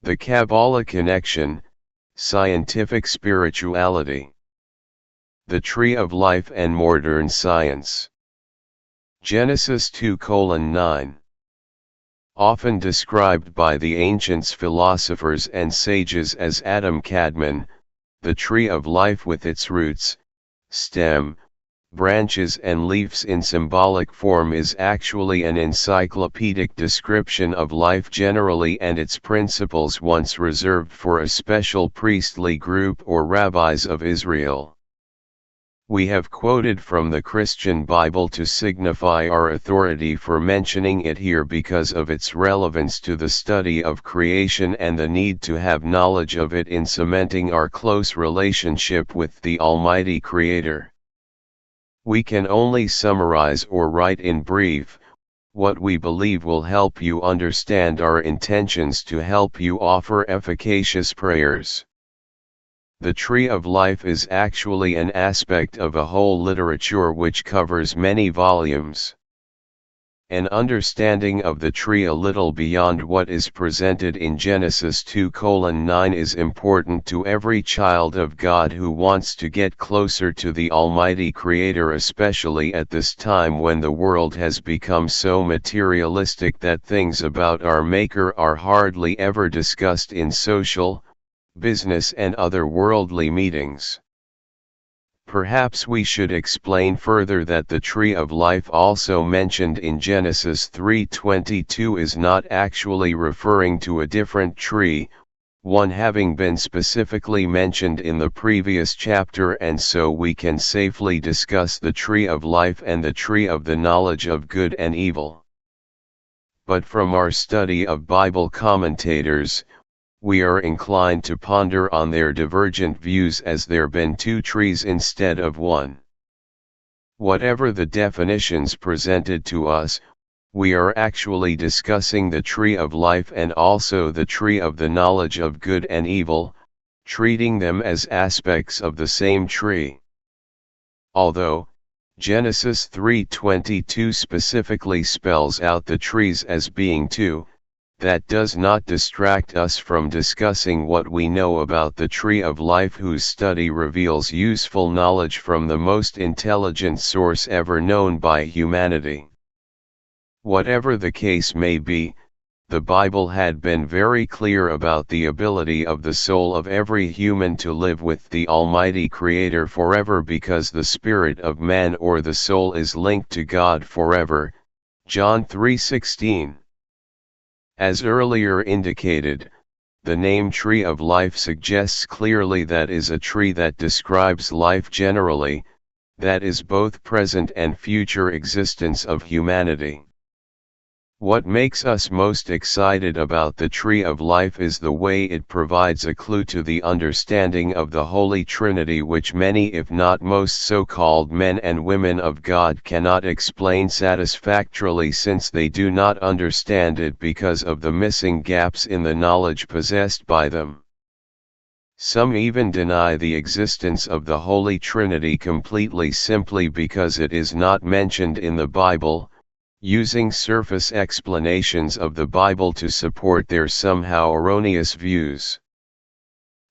The Kabbalah Connection, Scientific Spirituality. The Tree of Life and Modern Science. Genesis 2:9. Often described by the ancients, philosophers and sages as Adam Kadmon, the tree of life with its roots, stem, branches and leaves in symbolic form is actually an encyclopedic description of life generally and its principles once reserved for a special priestly group or rabbis of Israel. We have quoted from the Christian Bible to signify our authority for mentioning it here because of its relevance to the study of creation and the need to have knowledge of it in cementing our close relationship with the Almighty Creator. We can only summarize or write in brief what we believe will help you understand our intentions to help you offer efficacious prayers. The Tree of Life is actually an aspect of a whole literature which covers many volumes. An understanding of the tree a little beyond what is presented in Genesis 2:9 is important to every child of God who wants to get closer to the Almighty Creator, especially at this time when the world has become so materialistic that things about our Maker are hardly ever discussed in social, business and other worldly meetings. Perhaps we should explain further that the Tree of Life also mentioned in Genesis 3:22 is not actually referring to a different tree, one having been specifically mentioned in the previous chapter, and so we can safely discuss the Tree of Life and the Tree of the Knowledge of Good and Evil. But from our study of Bible commentators, we are inclined to ponder on their divergent views as there been two trees instead of one. Whatever the definitions presented to us, we are actually discussing the Tree of Life and also the Tree of the Knowledge of Good and Evil, treating them as aspects of the same tree. Although, Genesis 3:22 specifically spells out the trees as being two, that does not distract us from discussing what we know about the Tree of Life, whose study reveals useful knowledge from the most intelligent source ever known by humanity. Whatever the case may be, the Bible had been very clear about the ability of the soul of every human to live with the Almighty Creator forever, because the spirit of man or the soul is linked to God forever. John 3:16. As earlier indicated, the name Tree of Life suggests clearly that is a tree that describes life generally, that is both present and future existence of humanity. What makes us most excited about the Tree of Life is the way it provides a clue to the understanding of the Holy Trinity, which many, if not most so-called men and women of God cannot explain satisfactorily, since they do not understand it because of the missing gaps in the knowledge possessed by them. Some even deny the existence of the Holy Trinity completely simply because it is not mentioned in the Bible, using surface explanations of the Bible to support their somehow erroneous views.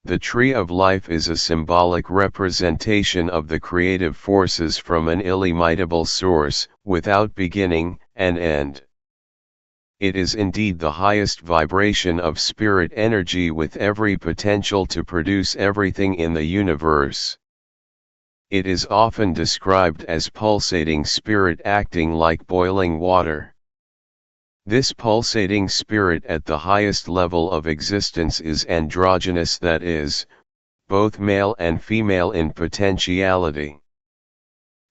The Tree of Life is a symbolic representation of the creative forces from an illimitable source, without beginning and end. It is indeed the highest vibration of spirit energy, with every potential to produce everything in the universe. It is often described as pulsating spirit acting like boiling water. This pulsating spirit at the highest level of existence is androgynous, that is, both male and female in potentiality.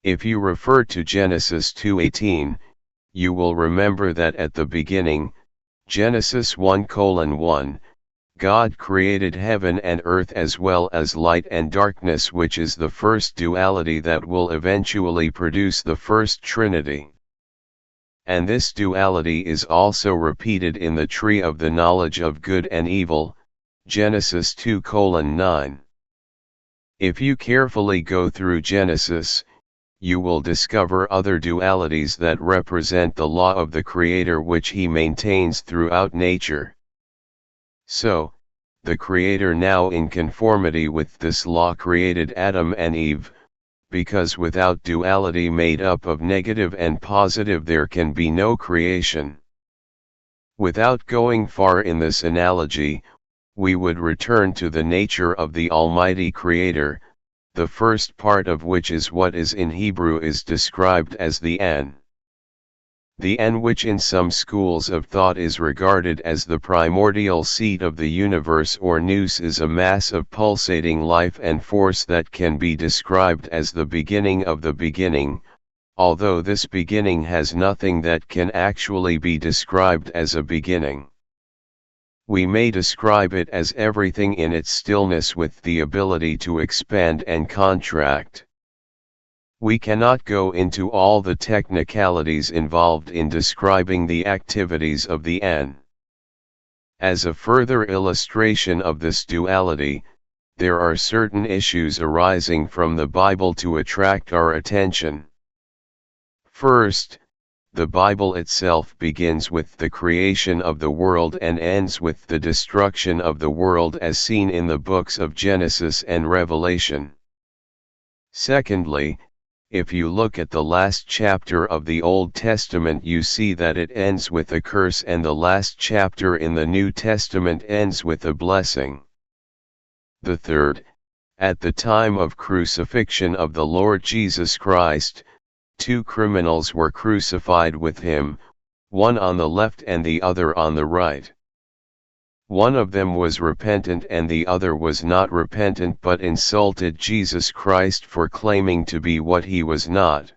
If you refer to Genesis 2:18, you will remember that at the beginning, Genesis 1:1, God created heaven and earth as well as light and darkness, which is the first duality that will eventually produce the first Trinity. And this duality is also repeated in the Tree of the Knowledge of Good and Evil, Genesis 2:9. If you carefully go through Genesis, you will discover other dualities that represent the law of the Creator which he maintains throughout nature. So, the Creator now in conformity with this law created Adam and Eve, because without duality made up of negative and positive there can be no creation. Without going far in this analogy, we would return to the nature of the Almighty Creator, the first part of which is what is in Hebrew is described as the N. The N, which in some schools of thought is regarded as the primordial seat of the universe or nous, is a mass of pulsating life and force that can be described as the beginning of the beginning, although this beginning has nothing that can actually be described as a beginning. We may describe it as everything in its stillness with the ability to expand and contract. We cannot go into all the technicalities involved in describing the activities of the N. As a further illustration of this duality, there are certain issues arising from the Bible to attract our attention. First, the Bible itself begins with the creation of the world and ends with the destruction of the world as seen in the books of Genesis and Revelation. Secondly, if you look at the last chapter of the Old Testament you see that it ends with a curse and the last chapter in the New Testament ends with a blessing. The third, at the time of crucifixion of the Lord Jesus Christ, 2 criminals were crucified with him, one on the left and the other on the right. One of them was repentant and the other was not repentant but insulted Jesus Christ for claiming to be what he was not.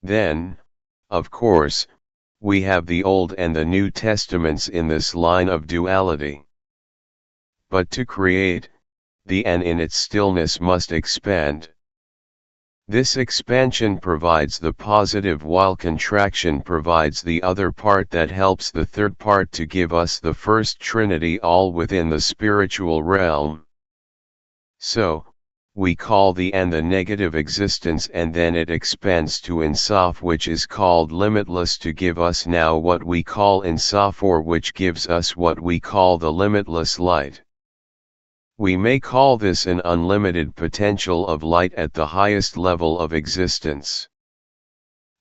Then, of course, we have the Old and the New Testaments in this line of duality. But to create, the N in its stillness must expand. This expansion provides the positive while contraction provides the other part that helps the third part to give us the first Trinity, all within the spiritual realm. So, we call the N the negative existence and then it expands to Insaf, which is called limitless, to give us now what we call Insaf, or which gives us what we call the limitless light. We may call this an unlimited potential of light at the highest level of existence.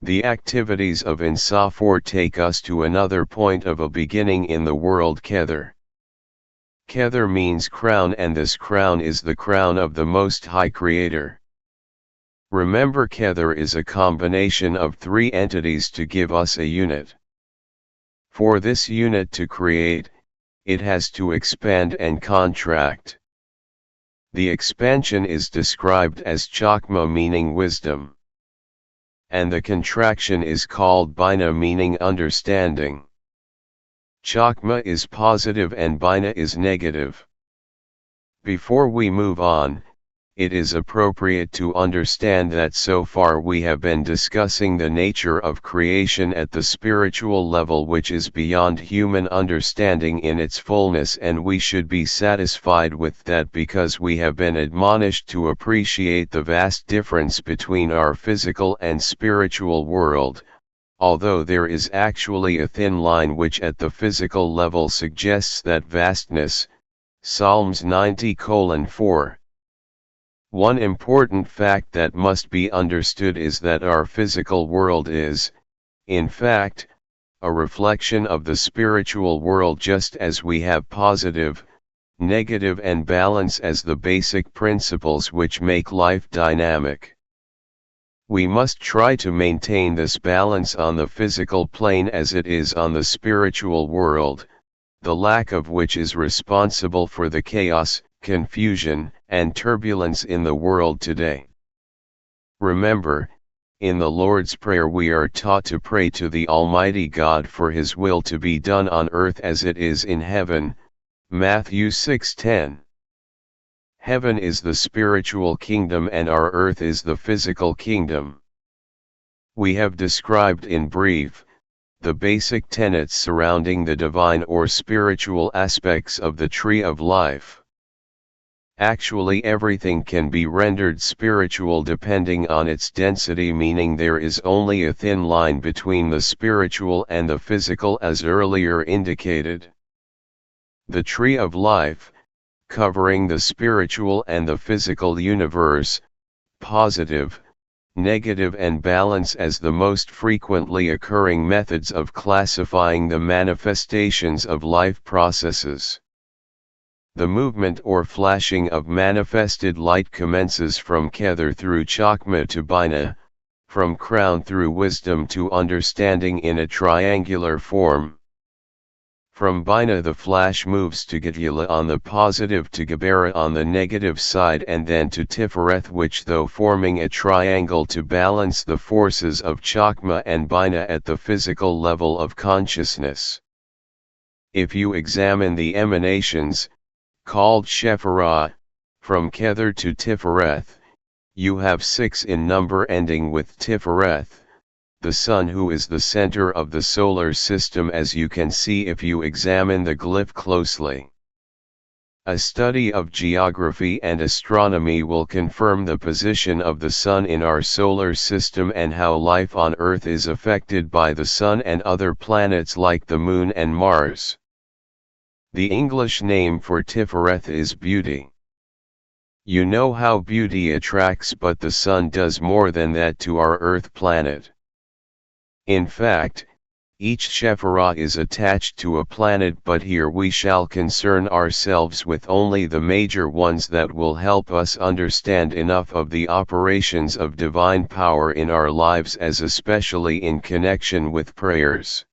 The activities of Insaf take us to another point of a beginning in the world, Kether. Kether means crown, and this crown is the crown of the Most High Creator. Remember, Kether is a combination of 3 entities to give us a unit. For this unit to create, it has to expand and contract. The expansion is described as chakma, meaning wisdom. And the contraction is called bina, meaning understanding. Chakma is positive and bina is negative. Before we move on, it is appropriate to understand that so far we have been discussing the nature of creation at the spiritual level, which is beyond human understanding in its fullness, and we should be satisfied with that because we have been admonished to appreciate the vast difference between our physical and spiritual world, although there is actually a thin line which at the physical level suggests that vastness. Psalms 90:4. One important fact that must be understood is that our physical world is, in fact, a reflection of the spiritual world, just as we have positive, negative and balance as the basic principles which make life dynamic. We must try to maintain this balance on the physical plane as it is on the spiritual world, the lack of which is responsible for the chaos, confusion, and turbulence in the world today. Remember, in the Lord's Prayer we are taught to pray to the Almighty God for His will to be done on earth as it is in heaven, Matthew 6:10. Heaven is the spiritual kingdom and our earth is the physical kingdom. We have described in brief the basic tenets surrounding the divine or spiritual aspects of the tree of life. Actually, everything can be rendered spiritual depending on its density, meaning there is only a thin line between the spiritual and the physical, as earlier indicated. The tree of life, covering the spiritual and the physical universe, positive, negative and balance as the most frequently occurring methods of classifying the manifestations of life processes. The movement or flashing of manifested light commences from Kether through Chakma to Bina, from crown through wisdom to understanding in a triangular form. From Bina the flash moves to Gitula on the positive to Gabara on the negative side and then to Tifereth, which though forming a triangle to balance the forces of Chakma and Bina at the physical level of consciousness. If you examine the emanations, called Shephirah, from Kether to Tifereth, you have 6 in number ending with Tifereth, the Sun, who is the center of the solar system, as you can see if you examine the glyph closely. A study of geography and astronomy will confirm the position of the Sun in our solar system and how life on Earth is affected by the Sun and other planets like the Moon and Mars. The English name for Tifereth is beauty. You know how beauty attracts, but the Sun does more than that to our Earth planet. In fact, each Shephirah is attached to a planet, but here we shall concern ourselves with only the major ones that will help us understand enough of the operations of divine power in our lives, as especially in connection with prayers.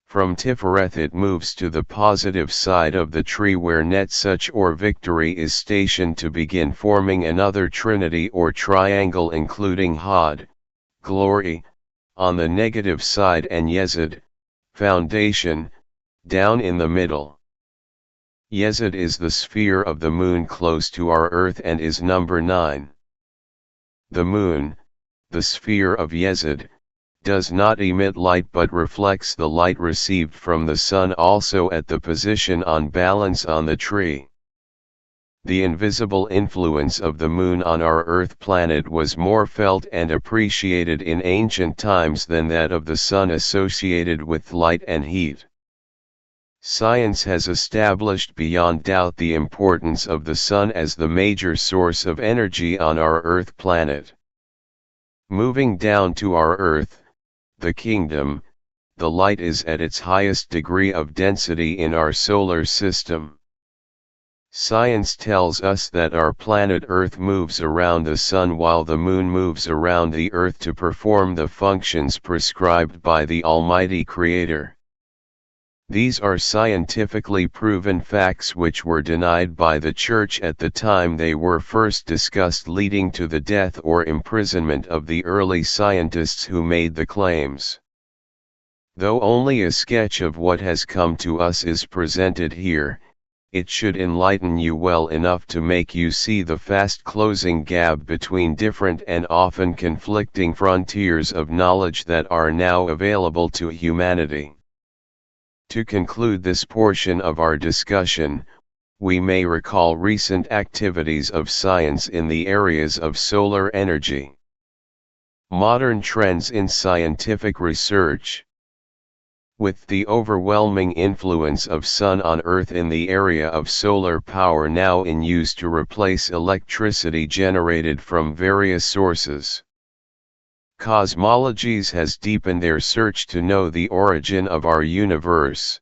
From Tifereth it moves to the positive side of the tree where Netsuch or victory is stationed to begin forming another trinity or triangle including Hod, glory, on the negative side and Yesod, foundation, down in the middle. Yesod is the sphere of the moon close to our Earth and is number 9. The moon, the sphere of Yesod, does not emit light but reflects the light received from the Sun, also at the position on balance on the tree. The invisible influence of the moon on our Earth planet was more felt and appreciated in ancient times than that of the Sun associated with light and heat. Science has established beyond doubt the importance of the Sun as the major source of energy on our Earth planet. Moving down to our Earth, the kingdom, the light is at its highest degree of density in our solar system. Science tells us that our planet Earth moves around the Sun while the Moon moves around the Earth to perform the functions prescribed by the Almighty Creator. These are scientifically proven facts which were denied by the Church at the time they were first discussed, leading to the death or imprisonment of the early scientists who made the claims. Though only a sketch of what has come to us is presented here, it should enlighten you well enough to make you see the fast closing gap between different and often conflicting frontiers of knowledge that are now available to humanity. To conclude this portion of our discussion, we may recall recent activities of science in the areas of solar energy. Modern trends in scientific research. With the overwhelming influence of Sun on Earth in the area of solar power now in use to replace electricity generated from various sources, cosmologies has deepened their search to know the origin of our universe.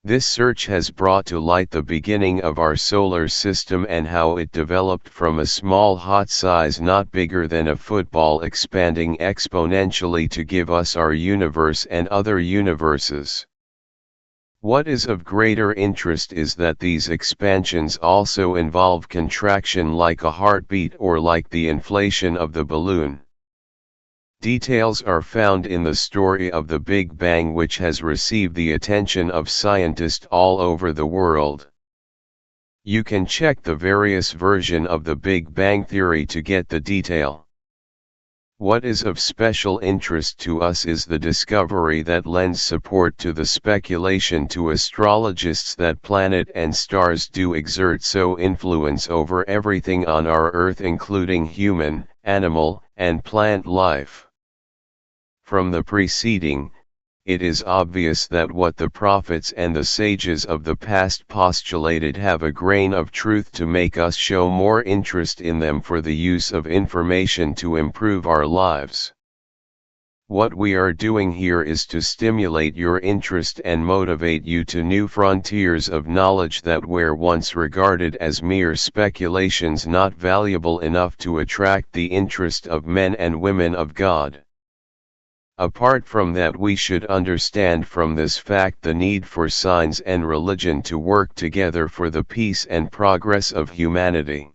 This search has brought to light the beginning of our solar system and how it developed from a small hot size not bigger than a football, expanding exponentially to give us our universe and other universes. What is of greater interest is that these expansions also involve contraction like a heartbeat or like the inflation of the balloon. Details are found in the story of the Big Bang, which has received the attention of scientists all over the world. You can check the various versions of the Big Bang theory to get the detail. What is of special interest to us is the discovery that lends support to the speculation to astrologists that planet and stars do exert so influence over everything on our Earth, including human, animal, and plant life. From the preceding, it is obvious that what the prophets and the sages of the past postulated have a grain of truth to make us show more interest in them for the use of information to improve our lives. What we are doing here is to stimulate your interest and motivate you to new frontiers of knowledge that were once regarded as mere speculations not valuable enough to attract the interest of men and women of God. Apart from that, we should understand from this fact the need for science and religion to work together for the peace and progress of humanity.